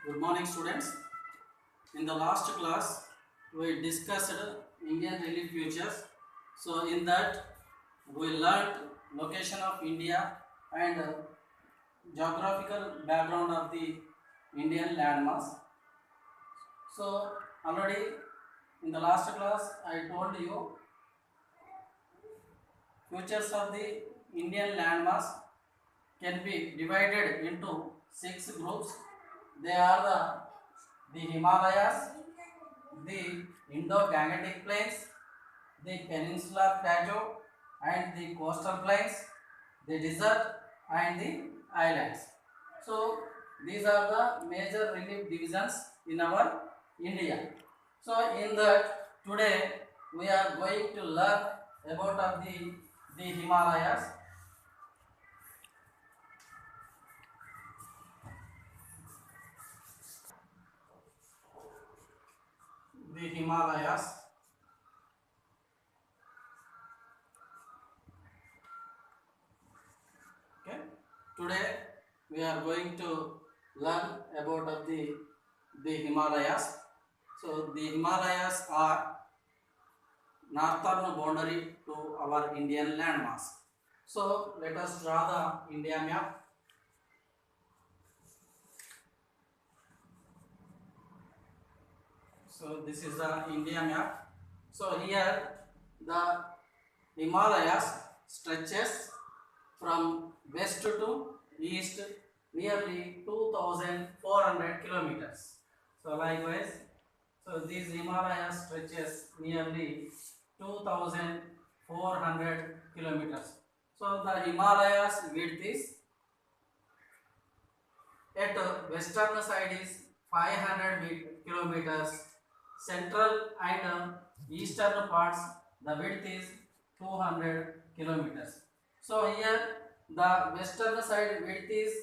Good morning, students. In the last class, we discussed Indian relief futures. So, in that, we learned location of India and geographical background of the Indian landmass. So, already in the last class, I told you futures of the Indian landmass can be divided into 6 groups. They are the Himalayas, the Indo-Gangetic Plains, the Peninsular Plateau and the coastal plains, the desert and the islands. So these are the major relief divisions in our India. So in that today we are going to learn about of the Himalayas. The Himalayas. Okay. Today we are going to learn about of the Himalayas. So the Himalayas are northern boundary to our Indian landmass. So let us draw the India map. So this is the India map. So here the Himalayas stretches from west to east nearly 2400 kilometers. So likewise, so these Himalayas stretches nearly 2400 kilometers. So the Himalayas width is at western side is 500 kilometers, central and eastern parts the width is 200 kilometers. So here the western side width is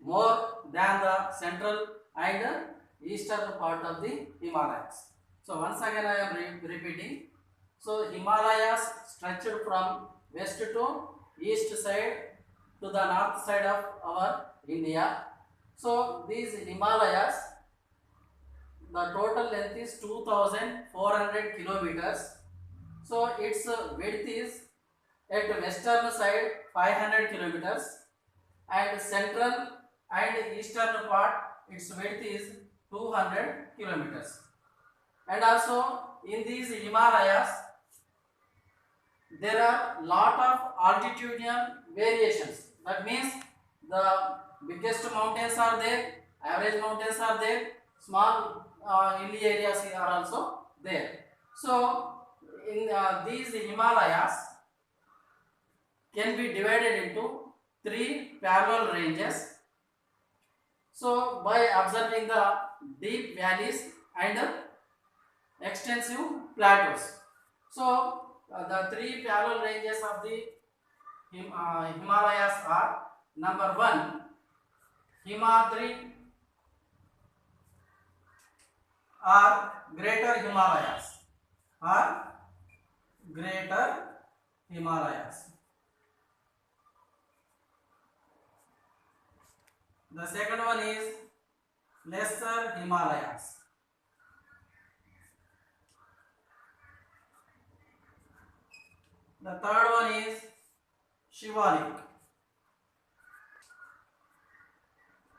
more than the central and eastern part of the Himalayas. So once again I am repeating. So Himalayas stretched from west to east side to the north side of our India. So these Himalayas, the total length is 2400 kilometers. So its width is at western side 500 kilometers and central and eastern part its width is 200 kilometers. And also in these Himalayas there are lot of altitudinal variations. That means the biggest mountains are there, average mountains are there, small hilly areas are also there. So in these Himalayas can be divided into 3 parallel ranges. So by observing the deep valleys and extensive plateaus. So the 3 parallel ranges of the Himalayas are: number 1, Himadri or Greater Himalayas or Greater Himalayas. The second one is Lesser Himalayas. The third one is Shivalik.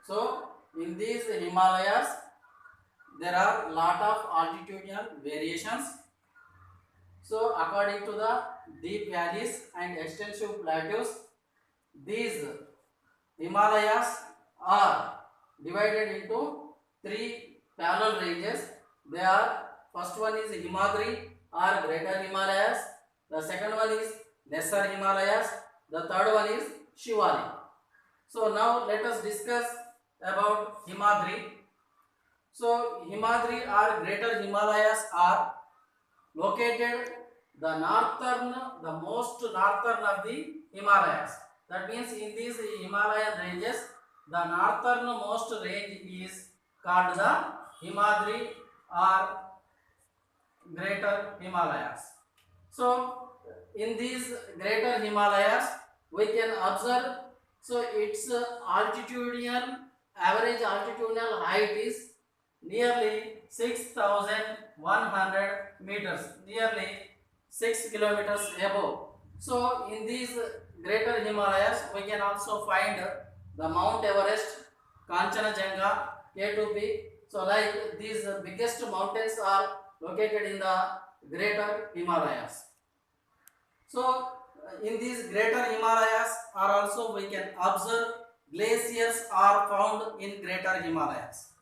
So in these Himalayas there are lot of altitudinal variations. So according to the deep valleys and extensive plateaus, these Himalayas are divided into 3 parallel ranges. They are: first one is Himadri or Greater Himalayas, the second one is Lesser Himalayas, the third one is Shivalik. So now let us discuss about Himadri. So Himadri or Greater Himalayas are located the most northern of the Himalayas. That means in these Himalayan ranges, the northernmost range is called the Himadri or Greater Himalayas. So in these Greater Himalayas we can observe, so its altitudinal average altitudinal height is nearly 6,100 meters, nearly 6 kilometers above. So in these greater Himalayas, we can also find the Mount Everest, Kanchenjunga, K2P. So like these biggest mountains are located in the greater Himalayas. So in these greater Himalayas are also we can observe glaciers are found in greater Himalayas.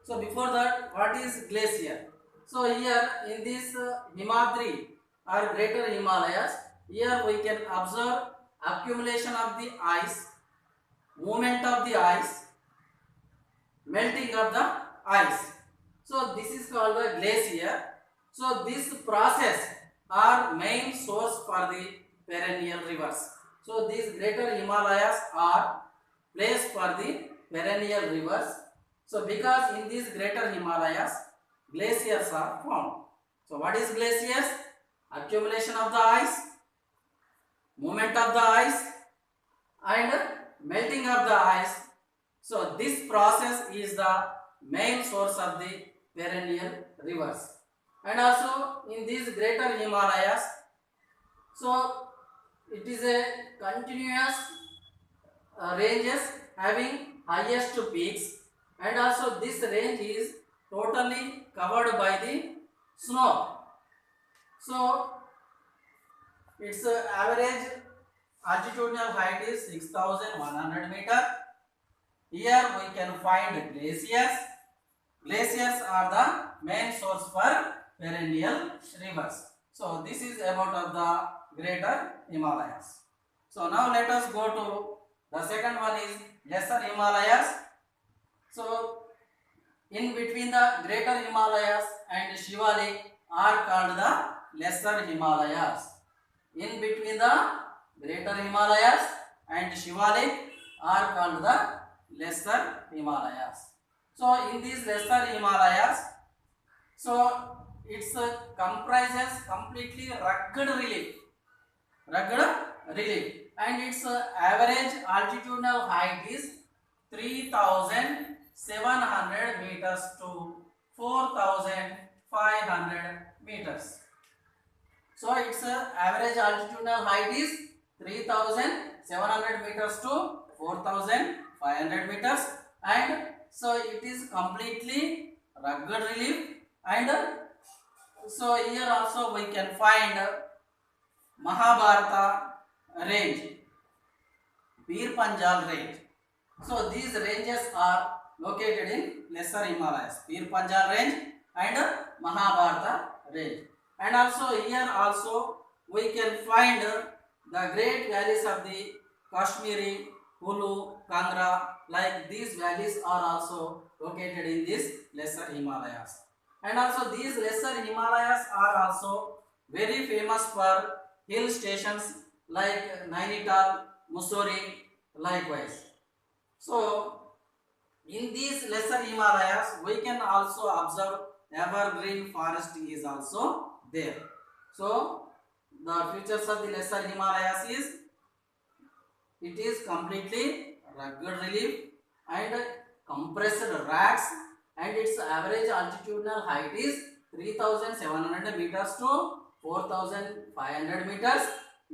So before that, what is glacier? So here in this Himadri or greater Himalayas, here we can observe accumulation of the ice, movement of the ice, melting of the ice. So this is called the glacier. So this process are main source for the perennial rivers. So these greater Himalayas are place for the perennial rivers. So because in these greater Himalayas glaciers are found. So what is glaciers? Accumulation of the ice, movement of the ice and melting of the ice. So this process is the main source of the perennial rivers. And also in these greater Himalayas, so it is a continuous ranges having highest peaks, and also this range is totally covered by the snow. So its average altitudinal height is 6,100 meter. Here we can find glaciers. Glaciers are the main source for perennial rivers. So this is about of the greater Himalayas. So now let us go to the second one is lesser Himalayas. So in between the greater Himalayas and Shivalik are called the lesser Himalayas. In between the greater Himalayas and Shivalik are called the lesser Himalayas. So in these lesser Himalayas, so it's comprises completely rugged relief, and its average altitudinal height is 3,700 meters to 4,500 meters. So its average altitudinal height is 3,700 meters to 4,500 meters, and so it is completely rugged relief. And so here also we can find Mahabharata range, Pir Panjal range. So these ranges are located in lesser Himalayas, Pir Panjal range and Mahabharata range. And also here also we can find the great valleys of the Kashmiri, Kulu, Kangra. Like these valleys are also located in these lesser Himalayas. And also these lesser Himalayas are also very famous for hill stations like Nainital, Mussoorie, likewise. So in these lesser Himalayas we can also observe evergreen forest is also there. So the features of the lesser Himalayas is it is completely rugged relief and compressed rocks, and its average altitudinal height is 3,700 meters to 4,500 meters.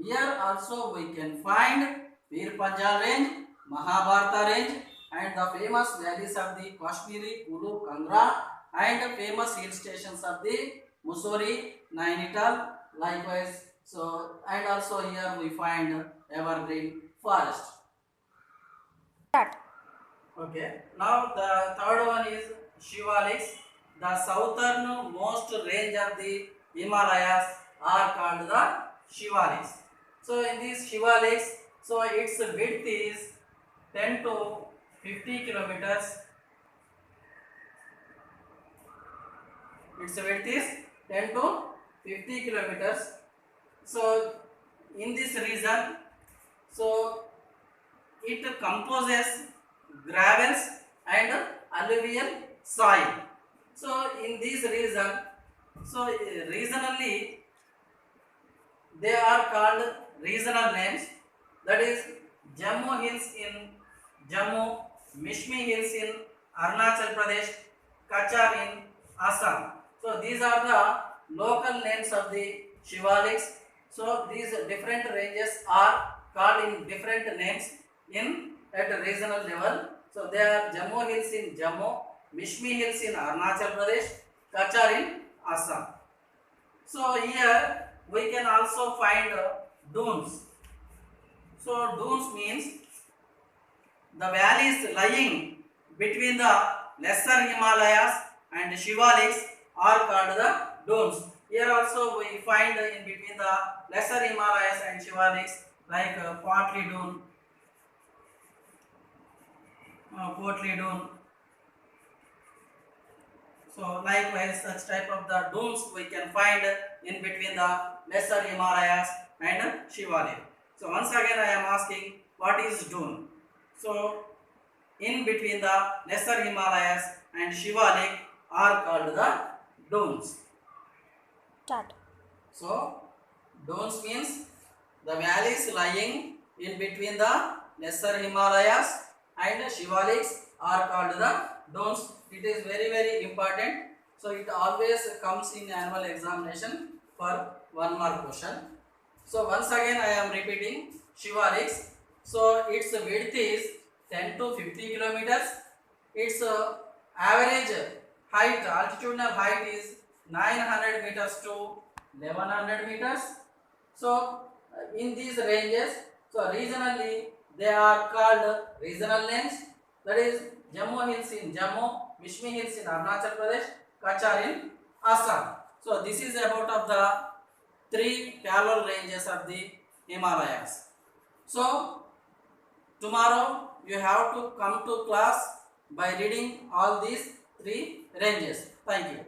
Here also we can find Pir Panjal range, Mahabharata range, and the famous valleys of the Kashmiri, Kulu, Kangra, and famous hill stations of the Mussoorie, Nainital, likewise. So and also here we find evergreen forest. Start. Okay. Now the third one is Shivaliks. The southern most range of the Himalayas are called the Shivaliks. So in these Shivaliks, so its width is 10 to 50 kilometers. Its width is 10 to 50 kilometers. So in this region, so it composes gravels and alluvial soil. So in this region, so regionally they are called regional names, that is Jammu Hills in Jammu, Mishmi Hills in Arunachal Pradesh, Kachar in Assam. So these are the local names of the Shivaliks. So these different ranges are called in different names in at regional level. So they are Jammu Hills in Jammu, Mishmi Hills in Arunachal Pradesh, Kachar in Assam. So here we can also find dunes. So dunes means the valleys lying between the lesser Himalayas and Shivaliks are called the dunes. Here also we find in between the lesser Himalayas and Shivaliks like Portly Dune, Dune. So likewise such type of the dunes we can find in between the lesser Himalayas and Shivalik. So once again I am asking what is dune? So in between the lesser Himalayas and Shivalik are called the dunes. Start. So dunes means the valleys lying in between the lesser Himalayas and Shivaliks are called the dunes. It is very important. So it always comes in annual examination for 1 mark question. So once again I am repeating Shivaliks. So its width is 10 to 50 kilometers. Its average height, altitudinal height is 900 meters to 1100 meters. So in these ranges, so regionally they are called regional names. That is Jammu Hills in Jammu, Mishmi Hills in Arunachal Pradesh, Kachar in Assam. So this is about of the 3 parallel ranges of the Himalayas. So tomorrow you have to come to class by reading all these 3 ranges. Thank you.